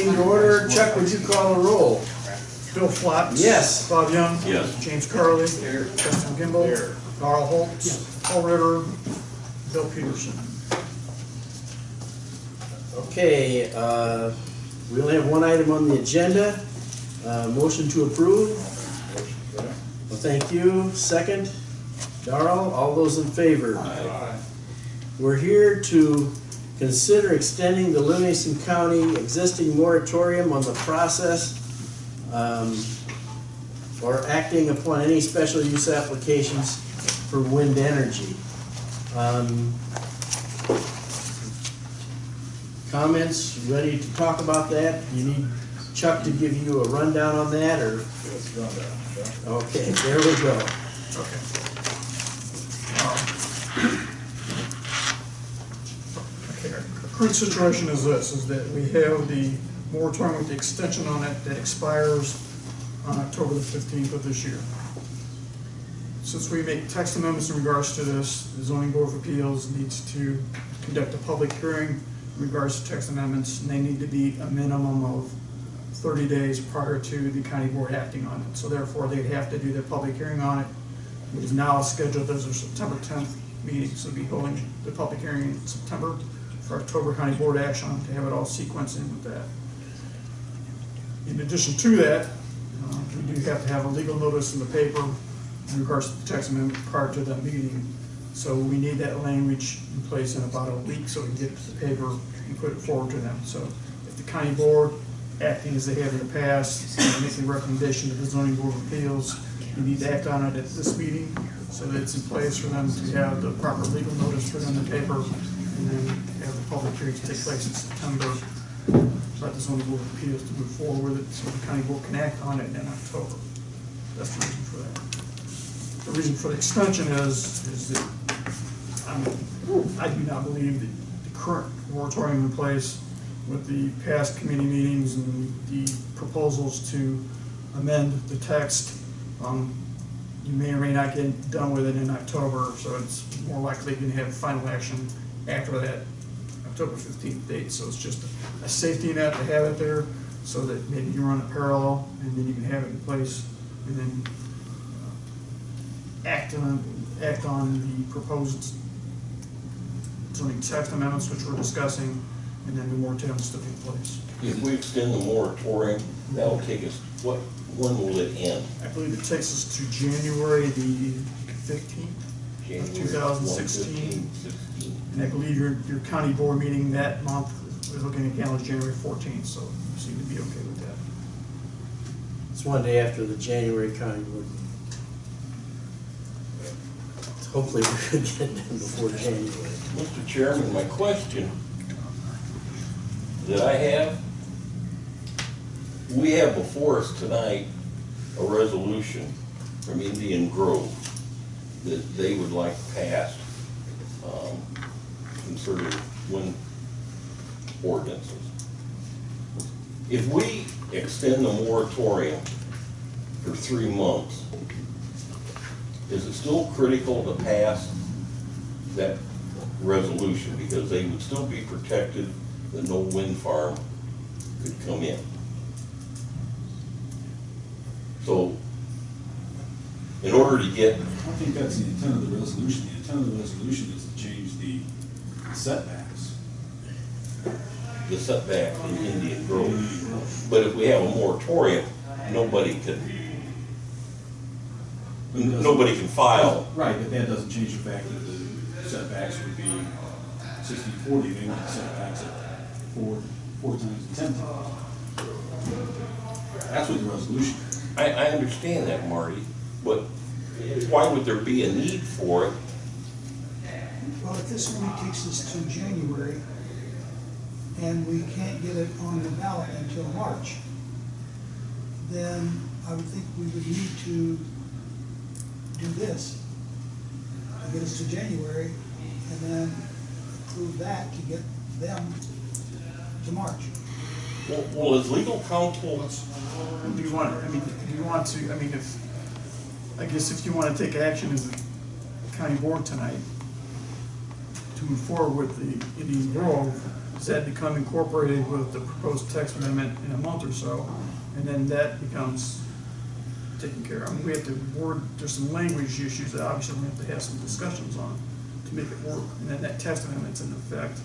meeting to order. Chuck, would you call the roll? Bill Flotz. Yes. Bob Young. Yes. James Carley. Justin Gimbel. Carl Holtz. Paul Ritter. Bill Peterson. Okay, we only have one item on the agenda. Motion to approve. Well, thank you. Second, Darrell, all those in favor? Aye. We're here to consider extending the Livingston County existing moratorium on the process or acting upon any special use applications for wind energy. Comments, ready to talk about that? You need Chuck to give you a rundown on that, or? Okay, there we go. Okay. Okay, our current situation is this, is that we have the moratorium with the extension on it that expires on October the 15th of this year. Since we make text amendments in regards to this, the Zoning Board of Appeals needs to conduct a public hearing in regards to text amendments, and they need to be a minimum of 30 days prior to the county board acting on it. So therefore, they'd have to do their public hearing on it, which is now scheduled as a September 10th meeting. So we'll be holding the public hearing in September for October county board action to have it all sequenced in with that. In addition to that, we do have to have a legal notice in the paper in regards to the text amendment prior to that meeting. So we need that language in place in about a week so we can get it to the paper and put it forward to them. So if the county board, acting as they have in the past, making a recommendation to the Zoning Board of Appeals, we need to act on it at this meeting so that it's in place for them to have the proper legal notice put in the paper, and then have the public hearing to take place in September. Let the Zoning Board of Appeals to move forward with it so the county board can act on it in October. That's the reason for that. The reason for the extension is that I do not believe that the current moratorium in place with the past committee meetings and the proposals to amend the text, you may or may not get done with it in October, so it's more likely going to have final action after that October 15th date. So it's just a safety net to have it there so that maybe you run it parallel and then you can have it in place and then act on the proposed zoning text amendments which we're discussing, and then the moratorium is still in place. If we extend the moratorium, that'll take us, when will it end? I believe it takes us to January the 15th of 2016. And I believe your county board meeting that month, we're looking at calendar January 14th, so you seem to be okay with that. It's one day after the January county board meeting. Hopefully we could get it done before January. Mr. Chairman, my question that I have, we have before us tonight a resolution from Indian Grove that they would like passed concerning wind ordinances. If we extend the moratorium for 3 months, is it still critical to pass that resolution, because they would still be protected that no wind farm could come in? So in order to get, I don't think that's the intent of the resolution. The intent of the resolution is to change the setbacks. the setback in Indian Grove, but if we have a moratorium, nobody can file. Right, but that doesn't change the fact that the setbacks would be 60-40, they want the setbacks at 4 times 10 times. That's what the resolution is. I understand that, Marty, but why would there be a need for it? Well, if this only takes us to January, and we can't get it on the ballot until March, then I would think we would need to do this to get us to January, and then approve that to get them to March. Well, as legal counsel, Do you want, I guess if you want to take action as a county board tonight to move forward with the Indian Grove, does that become incorporated with the proposed text amendment in a month or so? And then that becomes taken care of. I mean, we have to word, there's some language issues that obviously we have to have some discussions on to make it work. And then that text amendment's in effect.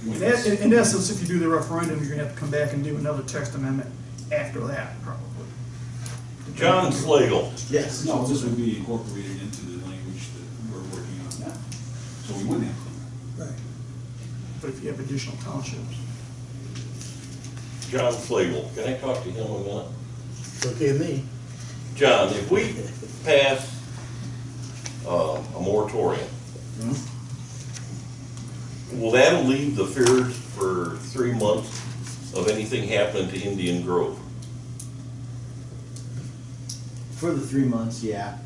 In essence, if you do the referendum, you're gonna have to come back and do another text amendment after that, probably. John Slagle. Yes. No, this would be incorporated into the language that we're working on now. So we wouldn't have to. Right. But if you have additional townships. John Slagle. Can I talk to him a minute? It's okay with me. John, if we pass a moratorium, will that alleviate the fears for 3 months of anything happening to Indian Grove? For the 3 months, yeah.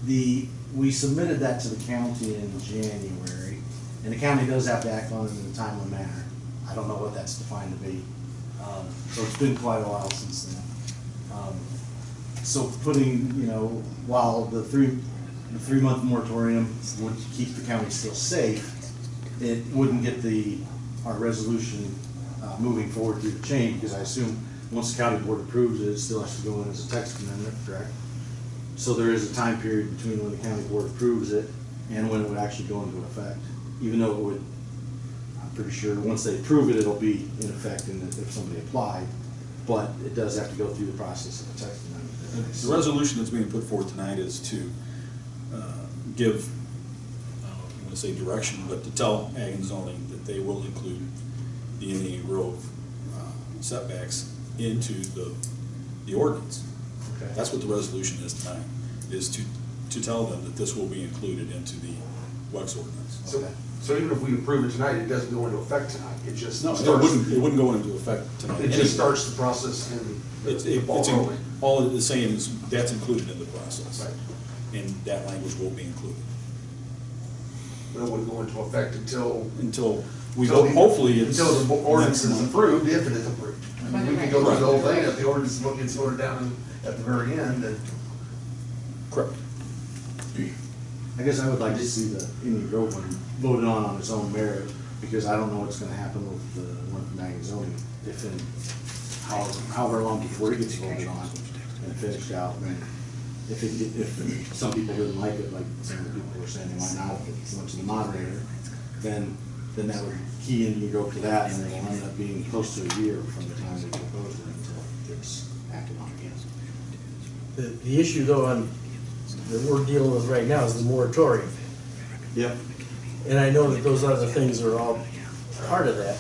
We submitted that to the county in January, and the county does have to act on it in a timely manner. I don't know what that's defined to be. So it's been quite a while since then. So putting, while the three-month moratorium would keep the county still safe, it wouldn't get our resolution moving forward through the chain, because I assume once the county board approves it, it still has to go in as a text amendment, correct? So there is a time period between when the county board approves it and when it would actually go into effect. Even though it would, I'm pretty sure, once they approve it, it'll be in effect if somebody applied, but it does have to go through the process of a text amendment. The resolution that's being put forth tonight is to give, I don't know if you want to say direction, but to tell Ag and Zoning that they will include the Indian Grove setbacks into the ordinance. Okay. That's what the resolution is tonight, is to tell them that this will be included into the WECS ordinance. Okay. So even if we approve it tonight, it doesn't go into effect tonight, it just No, starts. it wouldn't go into effect tonight. It just starts the process and the ball rolling. All it's saying is that's included in the process. Right. And that language will be included. But it wouldn't go into effect until We go, hopefully it's. until the ordinance next is month. approved, if it is approved. I mean, we can go through the whole thing, if the ordinance gets voted down at the very end, then. Correct. I guess I would like to see the Indian Grove one voted on its own merit, because I don't know what's gonna happen with the one from Ag and Zoning, if in however long before it gets voted on and finished out. And if some people didn't like it, like some of the people were saying they might not, if it went to the moderator, then that would key Indian Grove to that, and it'll end up being close to a year from the time they proposed it until it's acted on again. The issue though that we're dealing with right now is the moratorium. Yep. And I know that those other things are all part of that,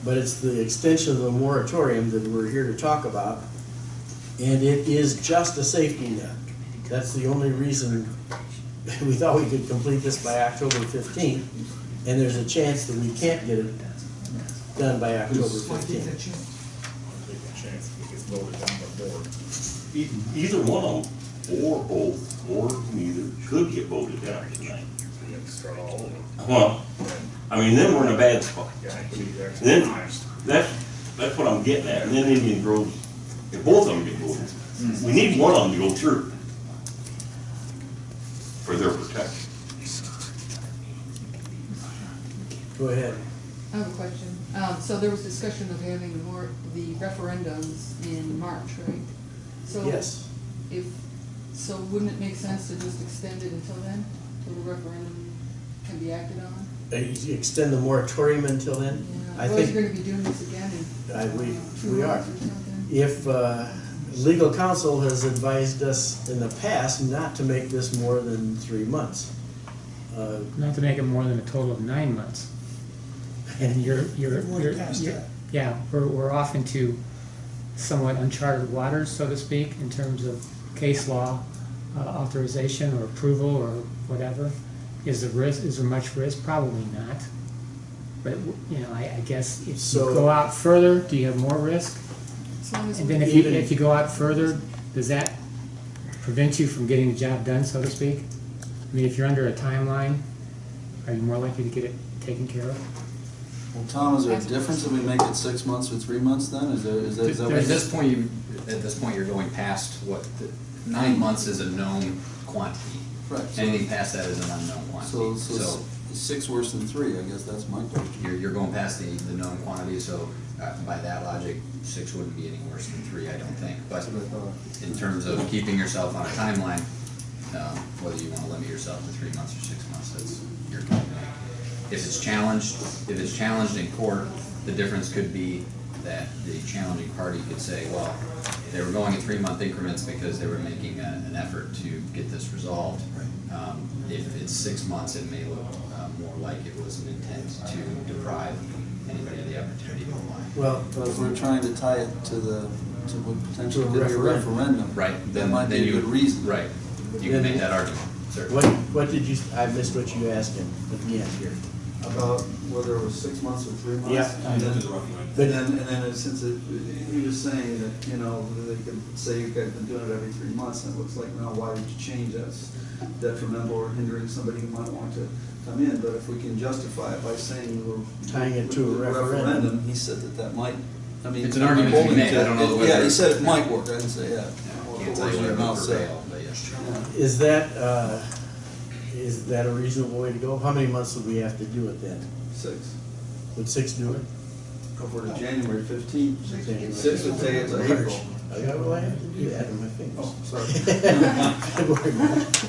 but it's the extension of the moratorium that we're here to talk about. And it is just a safety net. That's the only reason we thought we could complete this by October 15th. And there's a chance that we can't get it done by October Might take that 15th. chance. Either one of them, or both, or neither, could get voted down tonight. Well, I mean, then we're in a bad spot. Then, that's what I'm getting at, and then Indian Grove, if both of them get voted, we need one of them to go through for their protection. Go ahead. I have a question. So there was discussion of having the referendums in March, right? So Yes. So wouldn't it make sense to just extend it until then, till the referendum can be acted on? You extend the moratorium until then? I Otherwise think you're gonna be doing this again in we are. 2 months or something? If legal counsel has advised us in the past not to make this more than 3 months. Not to make it more than a total of 9 months. And you're past that. yeah, we're off into somewhat uncharted waters, so to speak, in terms of case law authorization or approval or whatever. Is there much risk? Probably not. But, I guess if So- you go out further, do you have more risk? As long as And we- then if you go out further, does that prevent you from getting the job done, so to speak? I mean, if you're under a timeline, are you more likely to get it taken care of? Well, Tom, is there a difference if we make it 6 months or 3 months then? Is that There's- what? At this point, you're going past what, 9 months is a known quantity. Right. Anything past that is an unknown quantity. So Is 6 worse than 3? I guess that's my question. You're going past the known quantity, so by that logic, 6 wouldn't be any worse than 3, I don't think. But That's what I thought. in terms of keeping yourself on a timeline, whether you wanna limit yourself to 3 months or 6 months, that's your call to make. If it's challenged in court, the difference could be that the challenging party could say, well, they were going in 3-month increments because they were making an effort to get this resolved. If it's 6 months, it may look more like it was an intent to deprive anybody of the opportunity to apply. Well, But if we're trying to tie it to what potentially To a could be a referendum. referendum. Right, That then might be a you good would- reason. Right, you can make that argument, certainly. what did you, I missed what you asked him at the end here. About whether it was 6 months or 3 months. Yeah. And then, But- and then since he was saying that, you know, they could say you guys have been doing it every 3 months, and it looks like, now why would you change? That's detrimental or hindering somebody who might want to come in, but if we can justify it by saying we're Tying it to a referendum. he said that might, I mean. It's an argument to be made. I don't know whether- Yeah, he said it might work, I didn't say, yeah. Yeah, can't tell you whether it'll prevail, but yes. Yeah. Is that a reasonable way to go? How many months would we have to do it then? 6. Would 6 do it? Over to January 15th. January. 6 would take it to April. Well, I have to do that with my fingers. Oh, sorry.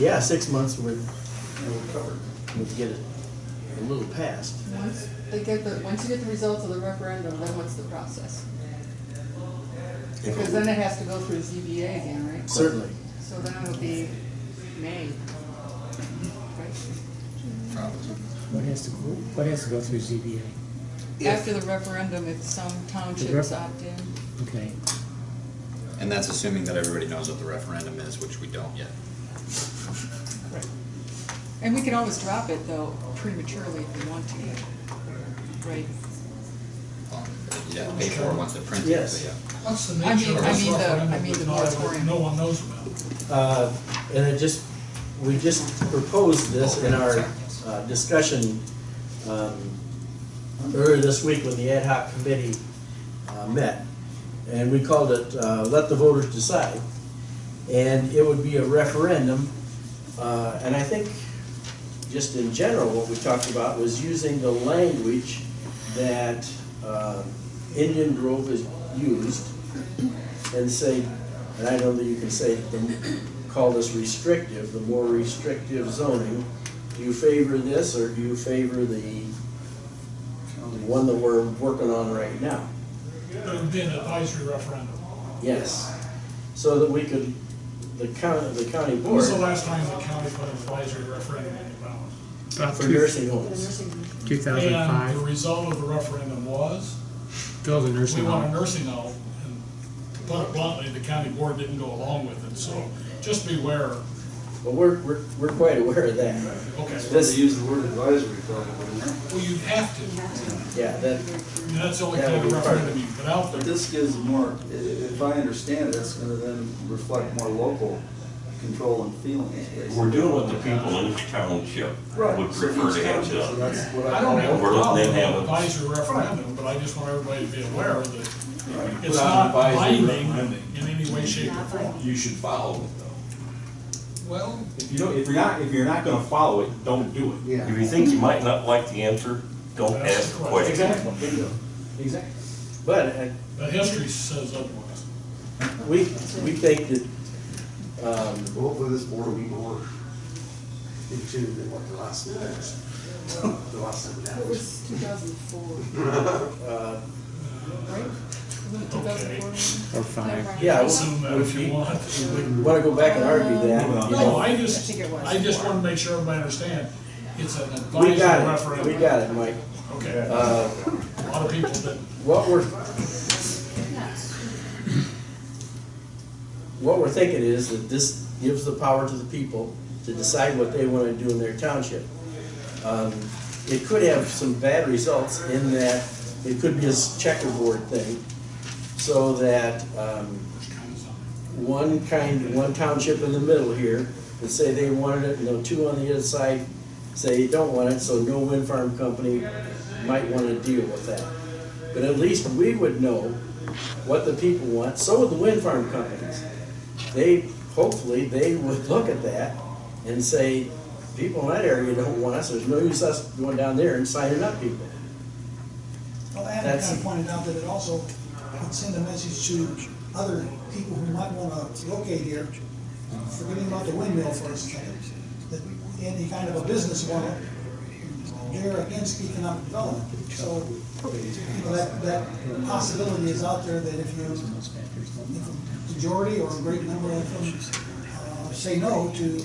Yeah, 6 months would We're covered. get it a little past. Once you get the results of the referendum, then what's the process? Because then it has to go through ZBA again, right? Certainly. So then it'll be May. Right? What has to go through ZBA? After the referendum, if some townships opt in. Okay. And that's assuming that everybody knows what the referendum is, which we don't yet. And we can always drop it though prematurely if we want to. Right? You'd have to pay for it once they're printed, Yes. but yeah. What's the I nature mean- of I this mean the- referendum I mean the that moratorium. no one knows about? And we just proposed this in our discussion earlier this week when the ad hoc committee met. And we called it, let the voters decide. And it would be a referendum. And I think, just in general, what we talked about was using the language that Indian Grove has used and say, and I know that you can say, call this restrictive, the more restrictive zoning. Do you favor this or do you favor the one that we're working on right now? It would be an advisory referendum. Yes. So that we could, the county When board was the last time the county put an advisory referendum on the ballot? About for nursing homes. And the 2005, result of the referendum was, build a we nursing want a home. nursing home, and to put it bluntly, the county board didn't go along with it, so just beware. Well, we're quite aware of that. Okay, This, use the word advisory, probably. well, you'd have to, yeah, that, and that's the only That kind would of be part of referendum you can put out But there. this gives more, if I understand it, it's gonna then reflect more local control and feelings. We're doing what the people in each township would prefer to have done. That's what I don't have a We're letting problem them with have an a- advisory referendum, but I just want everybody to be aware that it's Without not advisory binding referendum. in any way, shape, or form. You should follow it though. Well, If you're not gonna follow it, don't do it. If you think you might not like the answer, don't ask the question. exactly, bingo. Exactly. But but history says otherwise. we think that, Hopefully this board will be more in tune than what the last one was. The last time it It happened. was 2004, right? Wasn't it Okay. 2004? Or 5. yeah, Assume that if you want. we want to go back and argue that. you No, know. I think it was. just want to make sure everybody understands, it's an We advisory got it, referendum. we got it, Mike. Okay, Uh, a lot of people didn't. What we're thinking is that this gives the power to the people to decide what they want to do in their township. It could have some bad results in that it could be a checkerboard thing, so that one township in the middle here would say they wanted it, and the two on the other side say they don't want it, so no wind farm company might want to deal with that. But at least we would know what the people want, so would the wind farm companies. Hopefully, they would look at that and say, people in that area don't want us, there's no use us going down there and signing up people. Well, Adam That's- kind of pointed out that it also would send a message to other people who might want to locate here, forgetting about the windmill for a second, that any kind of a business owner, they're against economic development. So, you know, that possibility is out there that if a majority or a great number of them say no to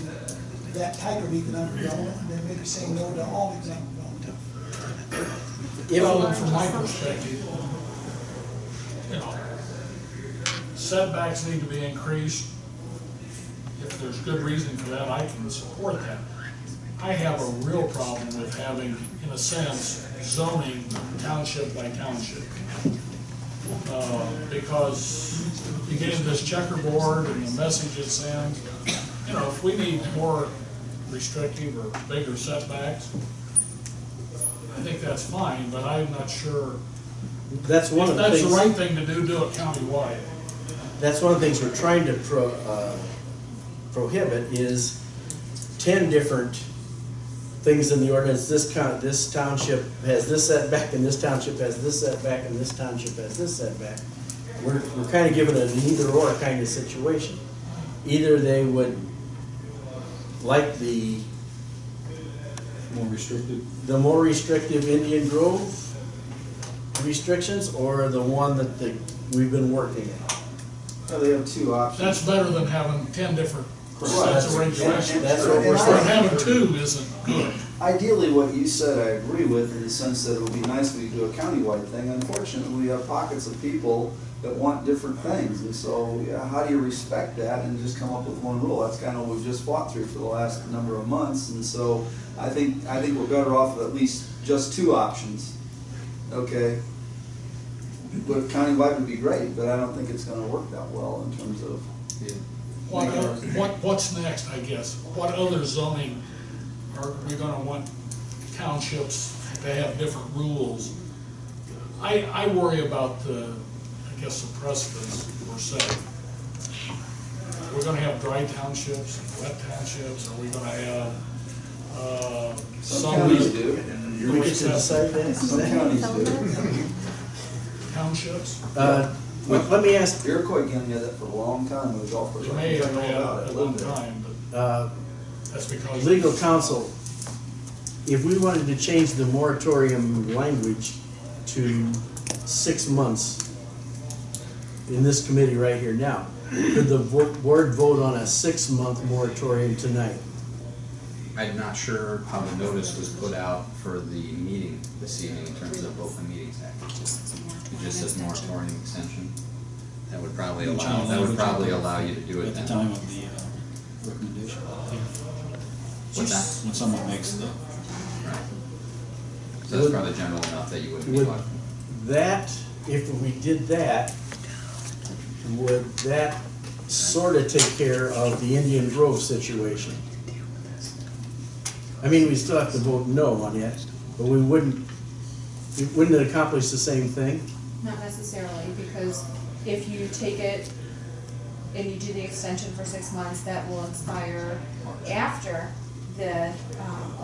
that type of economic development, they may be saying no to all economic development. Well, and from my perspective, you know, setbacks need to be increased. If there's good reason for that, I can support that. I have a real problem with having, in a sense, zoning township by township. Because you get into this checkerboard and the message it sends, you know, if we need more restrictive or bigger setbacks, I think that's fine, but I'm not sure That's one if of the that's things. the right thing to do it countywide. That's one of the things we're trying to prohibit is 10 different things in the ordinance. This township has this setback, and this township has this setback, and this township has this setback. We're kind of giving it an either-or kind of situation. Either they would like the More restricted. more restrictive Indian Grove restrictions, or the one that we've been working on. Well, they have two options. That's better than having 10 different sets of regulations. That's what we're Or saying. having two isn't good. Ideally, what you said, I agree with, in the sense that it would be nice if we could do a countywide thing. Unfortunately, we have pockets of people that want different things, and so, yeah, how do you respect that and just come up with one rule? That's kind of what we've just fought through for the last number of months, and so I think we're better off with at least just two options, okay? But countywide would be great, but I don't think it's gonna work that well in terms of. What's next, I guess? What other zoning are we gonna want townships to have different rules? I worry about I guess the precedents we're setting. We're gonna have dry townships and wet townships, are we gonna have, Some counties do. We get to decide that. Some counties do. townships? Let me ask, Iroquois County had that for a long time with the golf course. They may have I know had about it at a little one bit. time, but that's because. legal counsel, if we wanted to change the moratorium language to 6 months in this committee right here now, could the board vote on a 6-month moratorium tonight? I'm not sure how the notice was put out for the meeting this evening in terms of Open Meetings Act. It just says moratorium extension. That would probably allow you to do it At the then. time of the recommendation. What's that? When someone makes the. Right. So that's probably general enough that you wouldn't be Would like. that, if we did that, would that sort of take care of the Indian Grove situation? I mean, we still have to vote no on it, but wouldn't it accomplish the same thing? Not necessarily, because if you take it and you do the extension for 6 months, that will expire after the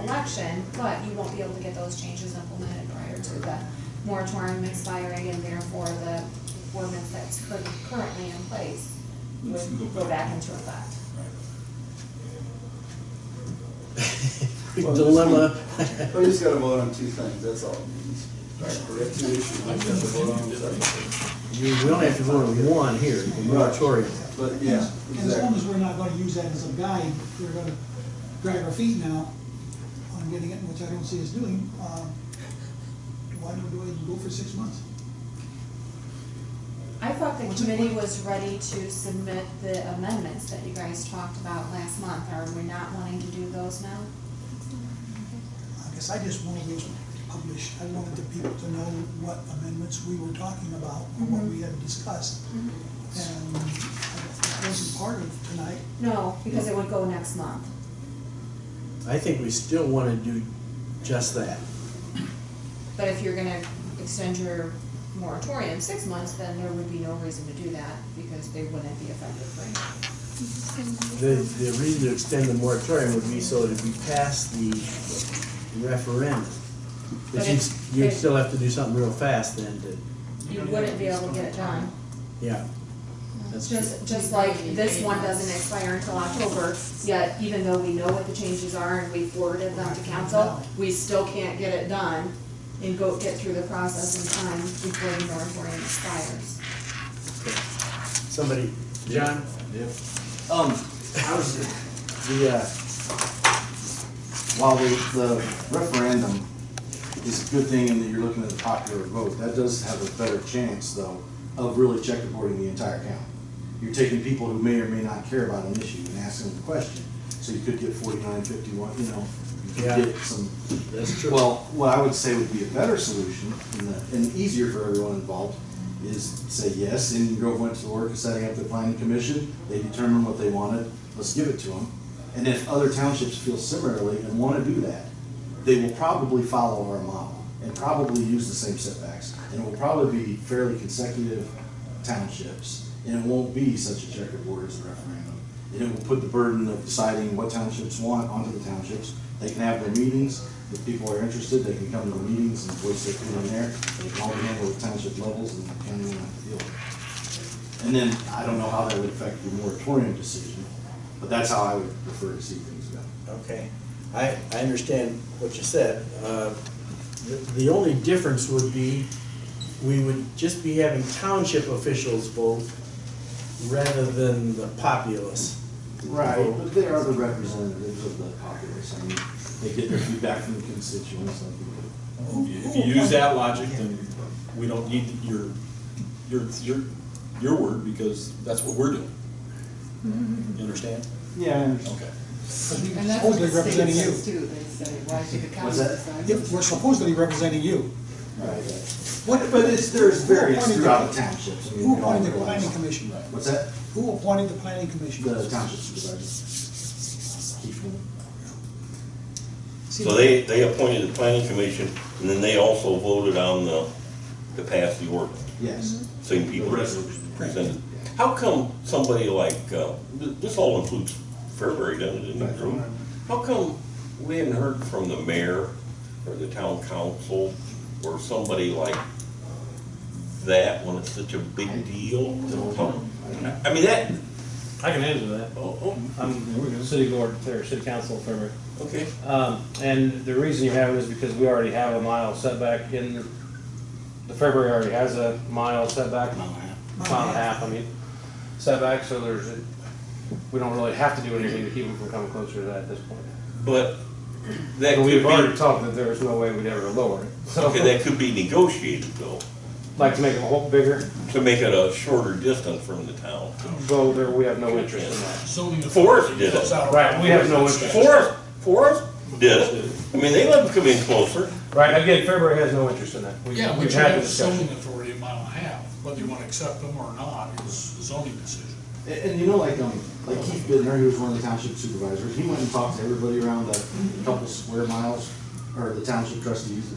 election, but you won't be able to get those changes implemented prior to the moratorium expiring, and therefore the ordinance that's currently in place would go back into effect. Dilemma. We just gotta vote on two things, that's all it means. We have two issues, we have to vote on them. We only have to vote on one here, the moratorium. But, yeah, And as long exactly. as we're not gonna use that as a guide, we're gonna drag our feet now on getting it, which I don't see us doing, why don't we go ahead and go for 6 months? I thought the committee was ready to submit the amendments that you guys talked about last month. Are we not wanting to do those now? I guess I just wanted those published, I wanted the people to know what amendments we were talking about, or what we had discussed. And it wasn't part of tonight. No, because it would go next month. I think we still want to do just that. But if you're gonna extend your moratorium 6 months, then there would be no reason to do that, because they wouldn't be effective for you. The reason to extend the moratorium would be so that we pass the referendum. But But you'd still have to do something real fast then to, You wouldn't be able to get it done. yeah. That's true. Just like this one doesn't expire until October, yet even though we know what the changes are and we forwarded them to council, we still can't get it done and get through the process in time before the moratorium expires. Somebody, John? I was, while the referendum is a good thing in that you're looking at the popular vote, that does have a better chance, though, of really checkerboarding the entire county. You're taking people who may or may not care about an issue and asking them a question, so you could get 49, 51, you know, you could Yeah. get some. That's true. Well, what I would say would be a better solution, and easier for everyone involved, is say, yes, Indian Grove went to work of setting up the planning commission, they determined what they wanted, let's give it to them. And if other townships feel similarly and want to do that, they will probably follow our model and probably use the same setbacks. And it will probably be fairly consecutive townships, and it won't be such a checkerboard as a referendum. And it will put the burden of deciding what townships want onto the townships. They can have their meetings, if people are interested, they can come to the meetings and voice their opinion there. They can all handle the township levels and the county won't have to deal with it. And then, I don't know how that would affect the moratorium decision, but that's how I would prefer to see things go. Okay, I understand what you said. The only difference would be, we would just be having township officials vote rather than the populace. Right, but they are the representatives of the populace. I mean, they get their feedback from the constituents like we do. If you use that logic, then we don't need your word, because that's what we're doing. You understand? Yeah, I understand. Okay. And that's what Supposedly the state representing you. says too, they say, why should the county What's that? decide? If we're supposedly representing you. Right. What, But there's various appointed throughout the- the townships. I mean, Who we all appointed the realize- planning commission? What's that? Who appointed the planning commission? The township supervisor. Keith Moon. So they appointed the planning commission, and then they also voted on to pass the ordinance. Yes. Same people The that resolution. presented. How come somebody like, this all includes Fairbury, doesn't it, in the Right. group? How come we haven't heard from the mayor or the town council or somebody like that when it's such a big deal? I mean, that, I can answer that. oh, I'm city board, or city council, Fairbury. okay. And the reason you have it is because we already have a mile setback in, the Fairbury already has a mile setback. Mile and a half, I mean, setback, so we don't really have to do anything to keep them from coming closer to that at this point. But that But could we've already be, talked that there's no way we'd ever lower it. So, okay, that could be negotiated though, like to make them a whole bigger, to make it a shorter distance from the town. though there, we have no interest in that. Zoning Forest authority did it. goes out Right, around we have no ordinance. interest. Forest did it. I mean, they let them come in closer. Right, again, Fairbury has no interest in that. Yeah, but We've you had the have discussion. zoning authority a mile and a half, whether you want to accept them or not is a zoning decision. And you know, like Keith Bittner, who was one of the township supervisors, he went and talked to everybody around the couple square miles, or the township trustees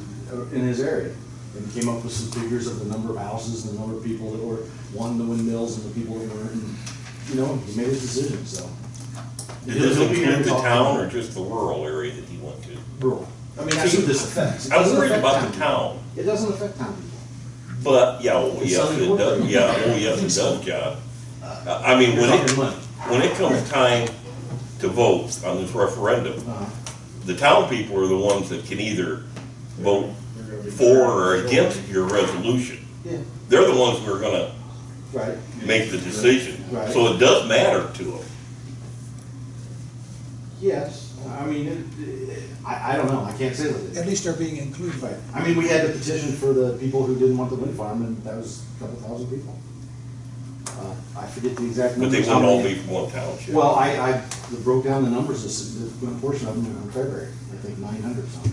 in his area. And came up with some figures of the number of houses and the number of people that were wanting the windmills and the people that weren't. And, you know, he made his decision, so. Did this include the town or just the rural area that he went to? Rural. I mean, that's who this affects. It I was doesn't worried affect about the town, It doesn't affect town people. but, yeah, oh, It's yes, not it does, important. yeah, oh, yes, it does, John. I mean, You're talking money. when it comes time to vote on this referendum, Uh-huh. the town people are the ones that can either vote for or against your resolution. Yeah, They're the ones who are gonna right. make the decision. Right. So it does matter to them. Yes, I mean, I don't know, I can't say that. At least they're being included. Right, I mean, we had the petition for the people who didn't want the wind farm, and that was a couple thousand people. I forget the exact But they numbers. how wouldn't all many- be from one township. Well, I broke down the numbers, a significant portion of them in February, I think 900 something.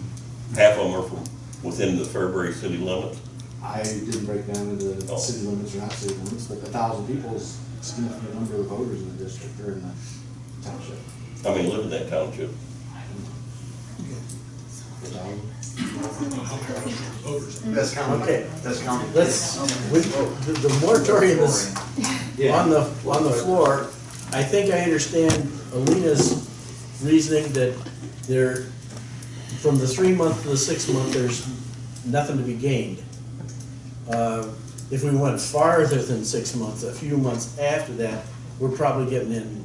Half of them are from within the Fairbury city limits. I didn't break down into Oh. city limits or not city limits, but 1,000 people is a significant number of voters in the district, or in the township. I mean, live in that township. 1,000. Voters. That's county. Okay. That's county. Let's, the moratorium is on the floor. I think I understand Alina's reasoning that there, from the 3 month to the 6 month, there's nothing to be gained. If we went farther than 6 months, a few months after that, we're probably getting in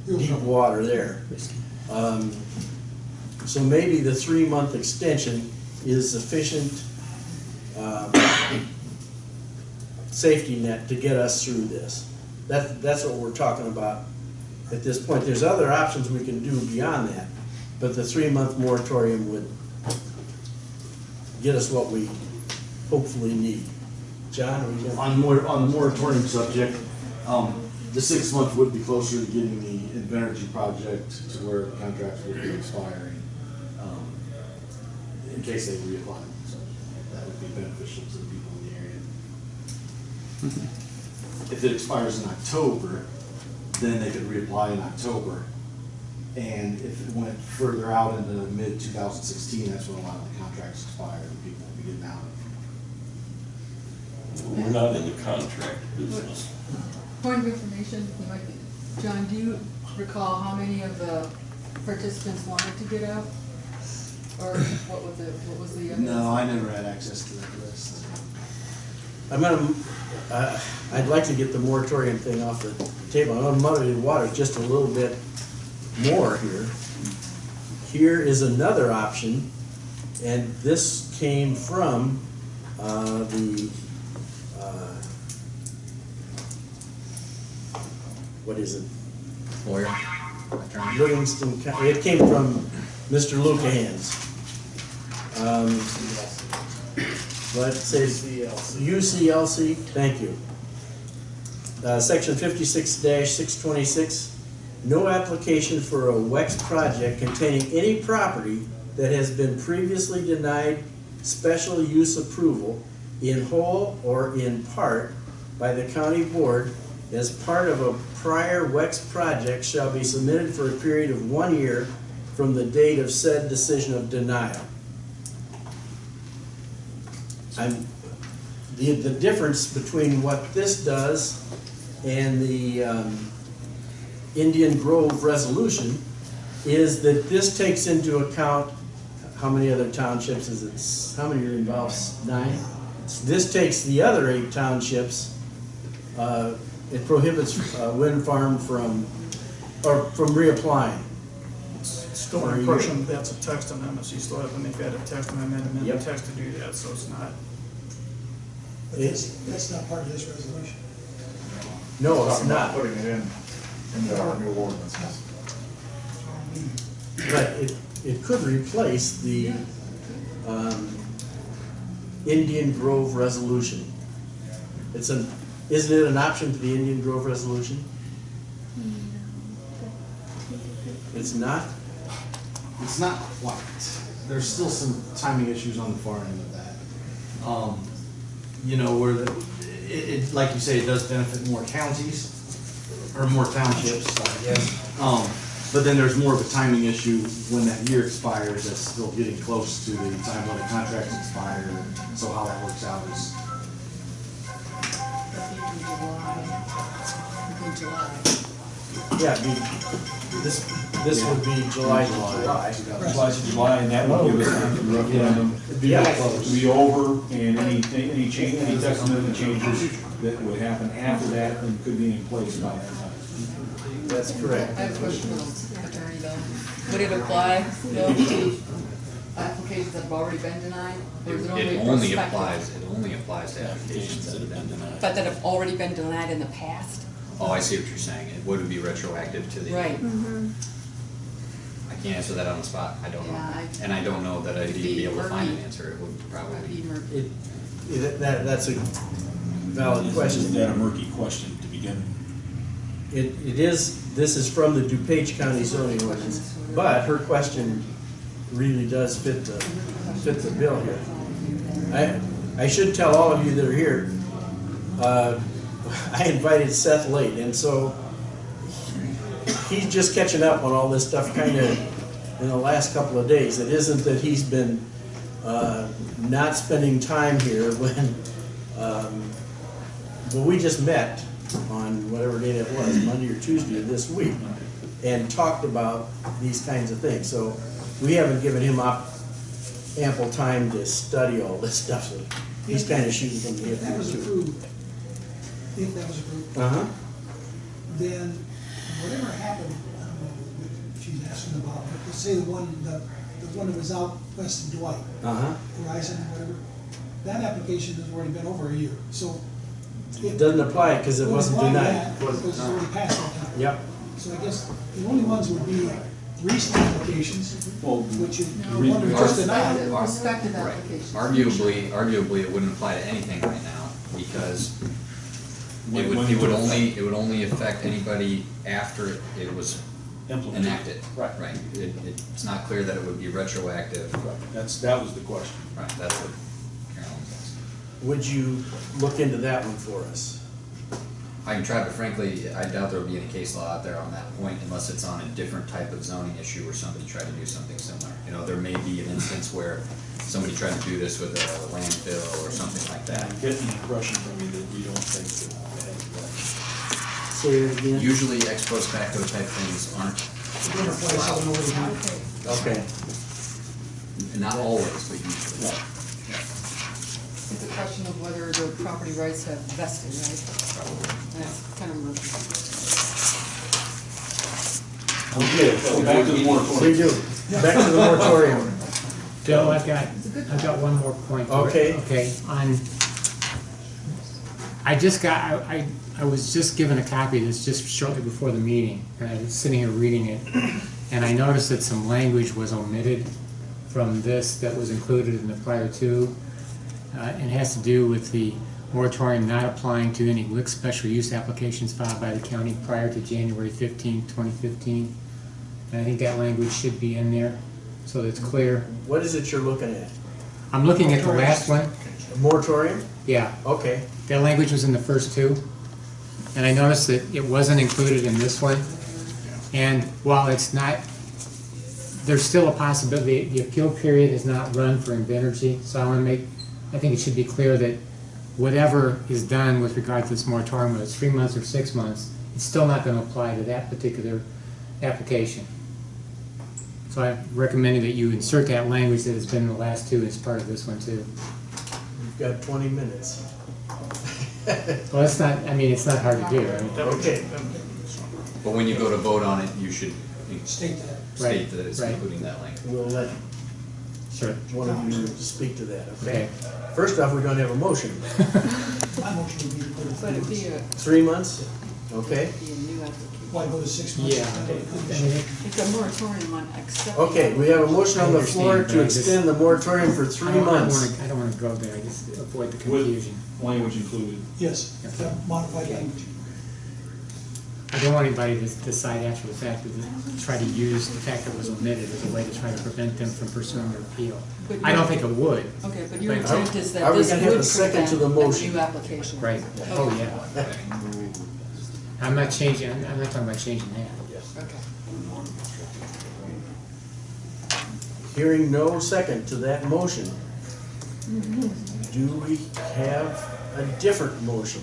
deep water there. So maybe the 3 month extension is sufficient safety net to get us through this. That's what we're talking about at this point. There's other options we can do beyond that, but the 3 month moratorium would get us what we hopefully need. John, are you gonna? On the moratorium subject, the 6 month would be closer to getting the Invenergy project to where the contracts would be expiring, in case they reapply. So that would be beneficial to the people in the area. If it expires in October, then they could reapply in October. And if it went further out into mid-2016, that's when a lot of the contracts expire and people will be getting out of them. We're not in the contract business. Point of information, you might be, John, do you recall how many of the participants wanted to get out? Or what was the evidence? No, I never had access to that list. I'm gonna, I'd like to get the moratorium thing off the table. I'm gonna muddy the water just a little bit more here. Here is another option, and this came from what is it? Lawyer? Livingston County. It came from Mr. Lucahan's. But it says UCLC, thank you. Section 56-626, no application for a WECS project containing any property that has been previously denied special use approval in whole or in part by the county board as part of a prior WECS project shall be submitted for a period of 1 year from the date of said decision of denial. The difference between what this does and the Indian Grove resolution is that this takes into account, how many other townships is it? How many are involved? 9? This takes the other 8 townships. It prohibits wind farm from reapplying. Still an impression that's a text amendment, so you still have to make that a text amendment and then a text to do that, so it's not. But that's not part of this resolution. No, it's not. Putting it in our new ordinances. But it could replace the Indian Grove resolution. Isn't it an option to the Indian Grove resolution? It's not? It's not quite. There's still some timing issues on the far end of that. You know, where it like you say, it does benefit more counties, or more townships, I guess. But then there's more of a timing issue when that year expires, that's still getting close to the time when the contracts expire. So how that works out is. Yeah, this would be July to July. July to July, and that would give us time to referendum. Yeah. Be over, and any change, any text amendment changes that would happen after that and could be in place by that time. That's correct. I have a question for the attorney though. Would it apply though to applications that have already been denied? Or is it only prospective? It only applies to applications that have been denied. But that have already been denied in the past? Oh, I see what you're saying. It would be retroactive to the. Right. I can't answer that on the spot. I don't know. Yeah, And I don't know that I'd It'd even be be able to find an murky. answer. It would probably That'd be be. murky. That's a valid question. Isn't that a murky question to begin with? It is, this is from the DuPage County zoning ordinance, but her question really does fit the bill here. I should tell all of you that are here, I invited Seth late, and so he's just catching up on all this stuff kind of in the last couple of days. It isn't that he's been not spending time here when, well, we just met on whatever day it was, Monday or Tuesday of this week, and talked about these kinds of things. So we haven't given him ample time to study all this stuff, so he's kind of shooting from the hip. If that was too. approved, Uh-huh. then whatever happened, I don't know what she's asking about, but let's say the one that was out west of Dwight, Uh-huh. Horizon, whatever, that application has already been over a year, so. It doesn't apply because it wasn't Apply denied. that Because it's already passed that time. Yep. So I guess the only ones would be recent applications, which is, No, the one we just denied. Prospective Right. applications. Arguably, it wouldn't apply to anything right now, because it would only affect anybody after it was Implemented. enacted. Right. Right, it's not clear that it would be retroactive. That was the question. Right, that's what Carolyn's asking. Would you look into that one for us? I can try, but frankly, I doubt there would be any case law out there on that point unless it's on a different type of zoning issue where somebody tried to do something similar. You know, there may be an instance where somebody tried to do this with a landfill or something like that. I'm getting the impression from you that you don't think that they have that. Say it again. Usually ex post facto type things aren't allowed. Okay. Not always, but usually. It's a question of whether the property rights have vested, right? That's kind of murky. Okay, so back to the moratorium. We do. Back to the moratorium. Bill, I've got one more point. Okay. Okay, I was just given a copy of this just shortly before the meeting, and I was sitting here reading it, and I noticed that some language was omitted from this that was included in the prior two. It has to do with the moratorium not applying to any WECS special use applications filed by the county prior to January 15, 2015. And I think that language should be in there, so that it's clear. What is it you're looking at? I'm looking at the last one. A moratorium? Yeah, Okay. that language was in the first two. And I noticed that it wasn't included in this one. And while it's not, there's still a possibility, the appeal period is not run for inventory, so I think it should be clear that whatever is done with regard to this moratorium, whether it's 3 months or 6 months, it's still not going to apply to that particular application. So I recommend that you insert that language that has been in the last two as part of this one too. You've got 20 minutes. Well, it's not hard to do. Okay. But when you go to vote on it, you should State that. state that it's Right. including that language. We'll let Sure. one of you speak to that, okay? Okay. First off, we don't have a motion. My motion would be to put it But it'd be 3 months? Okay. a new application. why go to 6 months? Yeah. It's a moratorium on accepting. Okay, we have a motion on the floor I understand, to but I just- extend the moratorium for 3 months. I don't want to go there, I just avoid the With confusion. language included. Yes, that modified language. I don't want anybody to decide after the fact to try to use the fact that it was omitted as a way to try to prevent them from pursuing their appeal. But I don't think it would. Okay, but your Right. intent is Are that we this gonna have would a second prevent to the a motion? new application. Right. Oh, yeah. I'm not talking about changing that. Okay. Hearing no second to that motion, do we have a different motion?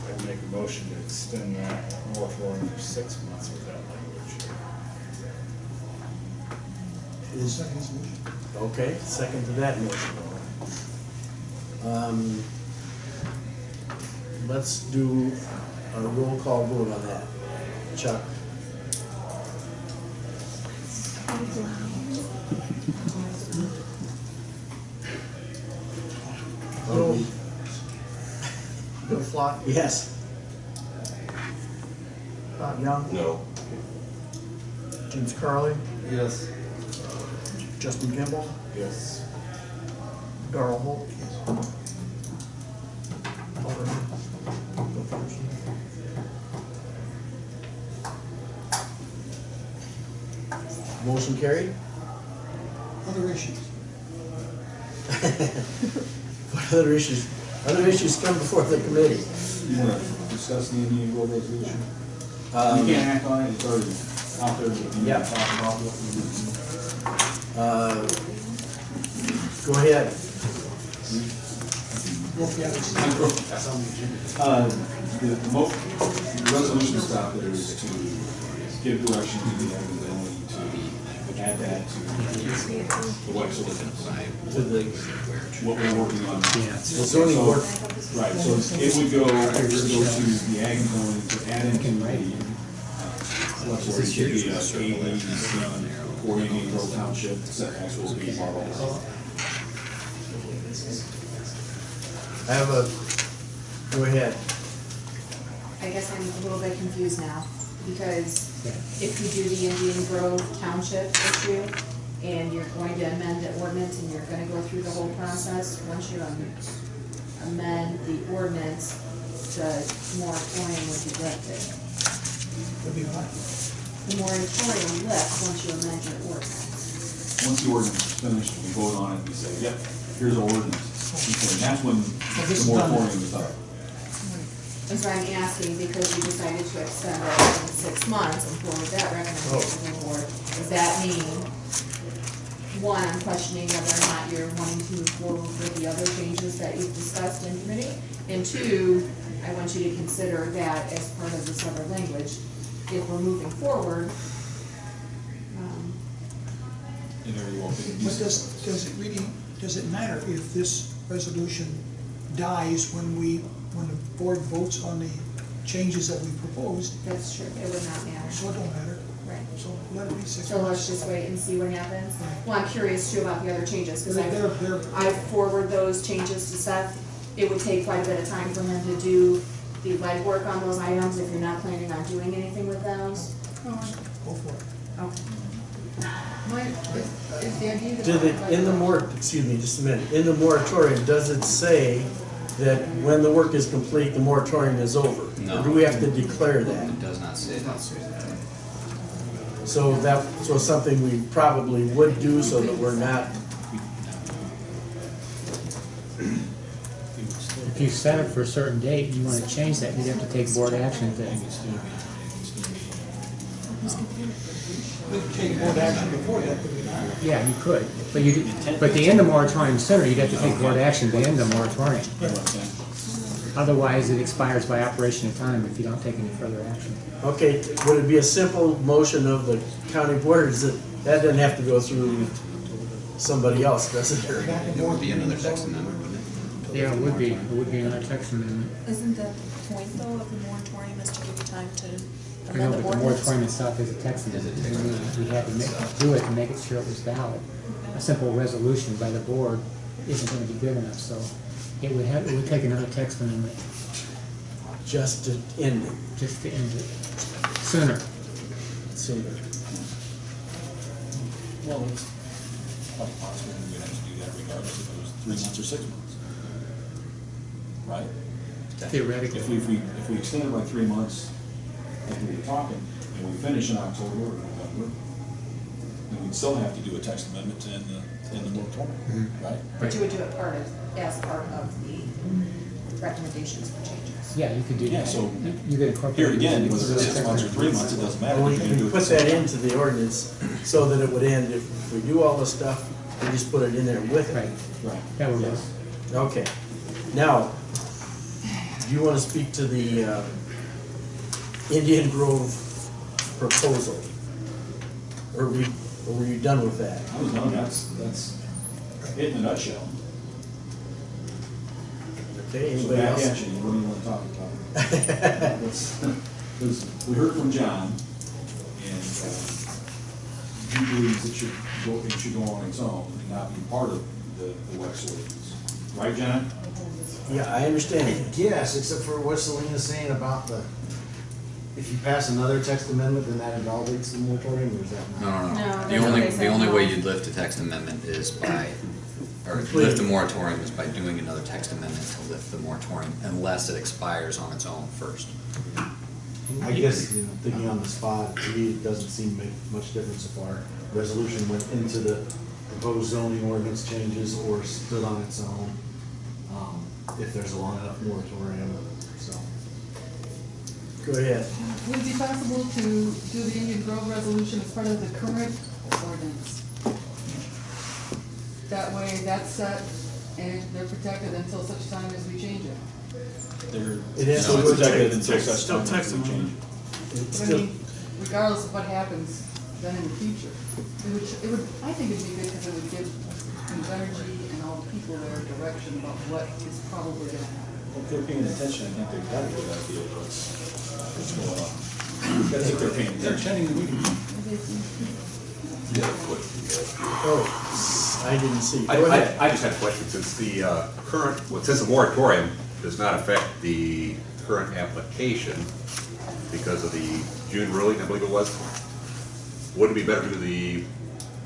I'd make a motion to extend that moratorium for 6 months with that language. Second motion. Okay, second to that motion. Let's do a roll call vote on that. Chuck? Bill Flott, Yes. Bob Young, No. James Carley, Yes. Justin Kimball, Yes. Darrell Holt. Alderman. Go first. Motion carried? Other issues. What other issues? Other issues come before the committee. You want to discuss the Indian Grove resolution? Um, You can't act on it, it's already out there, but you Yeah. can talk about what we Go ahead. The resolution to stop there is to give direction to the Evans only to add that to the WECS ordinance. To the What we're working on. the zoning So- board. Right, so it would go to the ag zoning to add into the, what's it, should be AD, or AD Grove Township setbacks will be modeled. I have a, go ahead. I guess I'm a little bit confused now, because if you do the Indian Grove Township issue, and you're going to amend the ordinance, and you're gonna go through the whole process, once you amend the ordinance, the moratorium would be lifted. Would be fine. The moratorium lifts once you amend your ordinance. Once the ordinance is finished, we vote on it, we say, yep, here's the ordinance. And that's when the moratorium is up. That's why I'm asking, because you decided to extend it in 6 months and forward that recommendation to the board, does that mean, one, I'm questioning whether or not you're wanting to move forward with the other changes that you've discussed in committee? And two, I want you to consider that as part of this other language, if we're moving forward. But does it really, does it matter if this resolution dies when the board votes on the changes that we proposed? That's true, it would not matter. So it don't matter. Right. So let it be 6 So let's months. just wait and see what happens. Well, I'm curious too about the other changes, because They're- I forward those changes to Seth. It would take quite a bit of time for him to do the legwork on those items if you're not planning on doing anything with those. Go for it. Okay. Is the idea Do the, in the excuse me, just a minute, in the moratorium, does it say that when the work is complete, the moratorium is over? No. Or do we have to declare that? It does not say that. So that was something we probably would do so that we're not, If you set it for a certain date, and you wanna change that, you'd have to take board action then. We could take board action before that, could we not? Yeah, you could, but the end of moratorium sooner, you'd have to take board action to end the moratorium. Otherwise, it expires by operation of time if you don't take any further action. okay, would it be a simple motion of the county board? Is that doesn't have to go through somebody else, does it? Or- It would be another text amendment, wouldn't it? Yeah, it would be another text amendment. Isn't the point though of the moratorium is to give you time to I amend know, the but the ordinance? moratorium itself is a text amendment. We had to do it to make it sure it was valid. A simple resolution by the board isn't gonna be good enough, so it would take another text amendment Just to end it just to end it sooner. sooner. Well, it's quite possible we'd have to do that regardless if it was 3 months or 6 months. Right? Theoretically. If we extend it by 3 months, like we were talking, and we finish in October or November, then we'd still have to do a text amendment to end the moratorium, right? But you would do it as part of the recommendations for changes. Yeah, you could do Yeah, that. so You could incorporate. here again, it. whether it's 6 months or 3 months, it doesn't matter. Well, You we can do can it put the that same. into the ordinance so that it would end. If we do all the stuff, we just put it in there with it. Right, Right. that would work. Okay. Now, do you want to speak to the Indian Grove proposal? Or were you done with that? I was done, that's it in a nutshell. Okay, So anybody back else? at you, what do you want to talk about? Because we heard from John, and he believes it should go on its own and not be part of the WECS ordinance. Right, John? Yeah, I understand. Yes, except for what Selena's saying about if you pass another text amendment, then that invalidates the moratorium, or is that not? No. No, The that's only, what they the said, only no. way you'd lift a text amendment is by, or lift the moratorium is by doing another text amendment to lift the moratorium, unless it expires on its own first. I guess, thinking on the spot, to me, it doesn't seem to make much difference if our resolution went into the proposed zoning ordinance changes or stood on its own, if there's a long enough moratorium, so. Go ahead. Would it be possible to do the Indian Grove resolution as part of the current ordinance? That way that's set and they're protected until such time as we change it. It has to No, go it's protected to- until such Still time as we texting change them. it. it's But I still, mean, regardless of what happens then in the future, it would, I think it'd be good because it would give energy and all the people there direction about what is probably gonna happen. If they're paying attention, I think they've got a good idea of what's going on. I think they're paying attention. They're attending the meeting. oh, I didn't see. Go I ahead. I just had a question, since the current, well, since the moratorium does not affect the current application because of the June ruling, I believe it was, would it be better to do the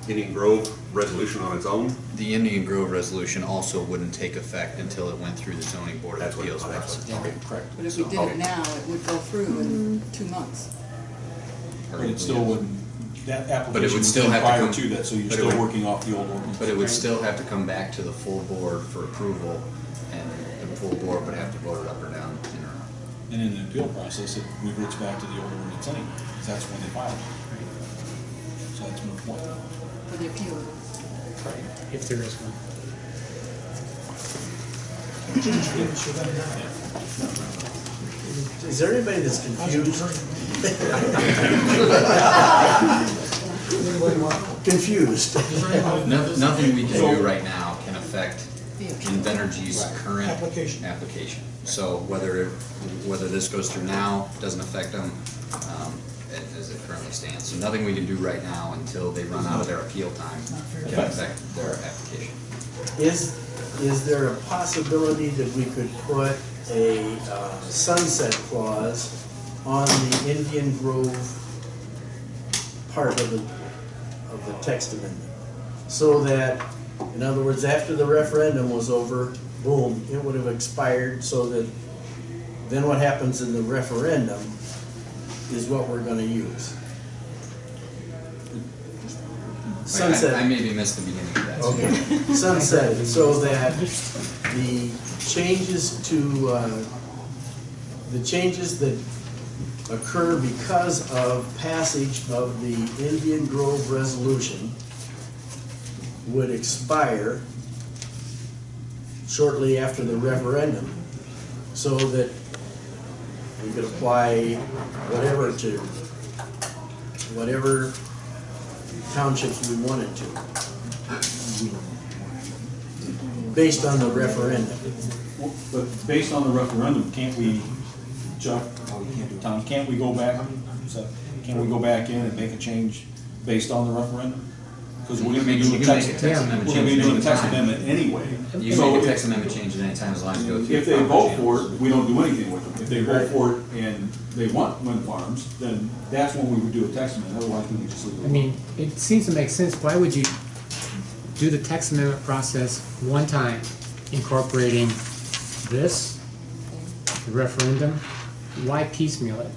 Indian Grove resolution on its own? The Indian Grove resolution also wouldn't take effect until it went through the zoning board of That's what- appeals that's process. what- okay. Correct. But if we did it now, it would go through in 2 months. But it still wouldn't, that application But it would would still come have to prior come- to that, so you're but it still would- working off the old ordinance. But it would still have to come back to the full board for approval, and the full board would have to vote it up or down in or out. And in the appeal process, it reverts back to the old ordinance anyway, because that's when they filed it. So that's my point. For the appeal. If there is one. Is there anybody that's confused? Confused. Nothing we can do right now can affect Invenergy's current Application. application. So whether this goes through now, doesn't affect them, as it currently stands. So nothing we can do right now until they run out of their appeal time can affect their application. Is there a possibility that we could put a sunset clause on the Indian Grove part of the text amendment? So that, in other words, after the referendum was over, boom, it would have expired, so that then what happens in the referendum is what we're gonna use. Sunset. I maybe missed the beginning of that. Okay, sunset, so that the changes that occur because of passage of the Indian Grove resolution would expire shortly after the referendum, so that we could apply whatever to whatever townships we wanted to, based on the referendum. But based on the referendum, can't we, Chuck, Tom, can't we go back, can't we go back in and make a change based on the referendum? Because we're gonna be You doing a can make text, a text we're amendment gonna be change doing a at text any time. amendment anyway. You So can make a if- text amendment change at any time as long as you go through. If they vote for it, we don't do anything with them. If they vote for it and they want wind farms, then that's when we would do a text amendment, otherwise we would just leave it. I mean, it seems to make sense. Why would you do the text amendment process one time, incorporating this, the referendum? Why piecemeal it?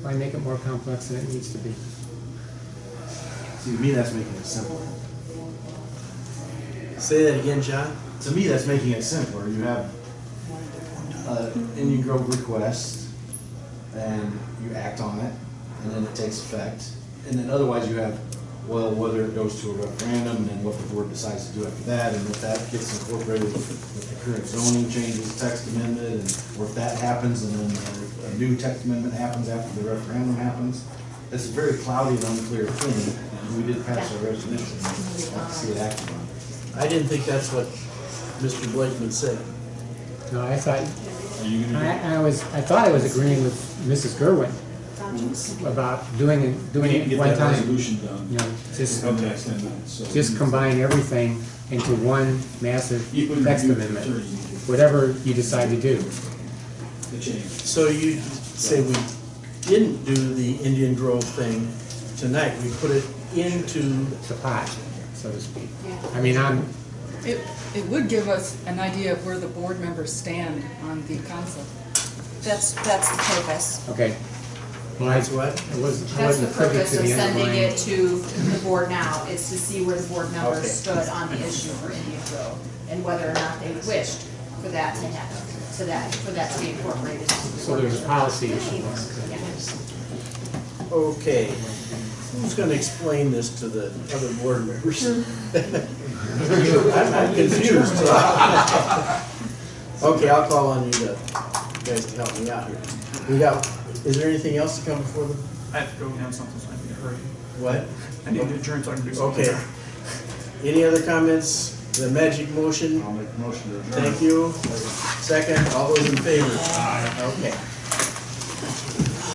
Why make it more complex than it needs to be? See, to me, that's making it simpler. Say that again, John? To me, that's making it simpler. You have Indian Grove request, and you act on it, and then it takes effect. And then otherwise you have, well, whether it goes to a referendum, and then what the board decides to do after that, and if that gets incorporated with the current zoning changes, text amendment, and, or if that happens, and then a new text amendment happens after the referendum happens. It's a very cloudy and unclear thing, and we did pass a resolution, I'd like to see it acted on. I didn't think that's what Mr. Blakeman said. No, I thought, Are you gonna I thought I was agreeing with Mrs. Gerwin about doing do? We need to it get one that time. resolution done. You know, just in the next 10 minutes, so- just combine everything into one massive Even text review the amendment, attorney, whatever you decide to do. the change. So you say we didn't do the Indian Grove thing tonight, we put it into, The pot, so to speak. Yeah. I mean, It would give us an idea of where the board members stand on the concept. That's the purpose. okay. Well, that's what? I wasn't That's the privy purpose to of the sending underlying. it to the board now, is to see where the board members Okay. stood on the issue for Indian Grove, and whether or not they wished for that to happen, for that to be incorporated into the So there's a policy issue. Yeah. Okay, who's gonna explain this to the other board members? I'm confused. Okay, I'll call on you guys to help me out here. Is there anything else to come before the, I have to go have something, so I need to hurry. what? I need to adjourn so I can do something. Okay. Any other comments? The magic motion? I'll make a motion to adjourn. Thank you. Second, all those in favor? Okay.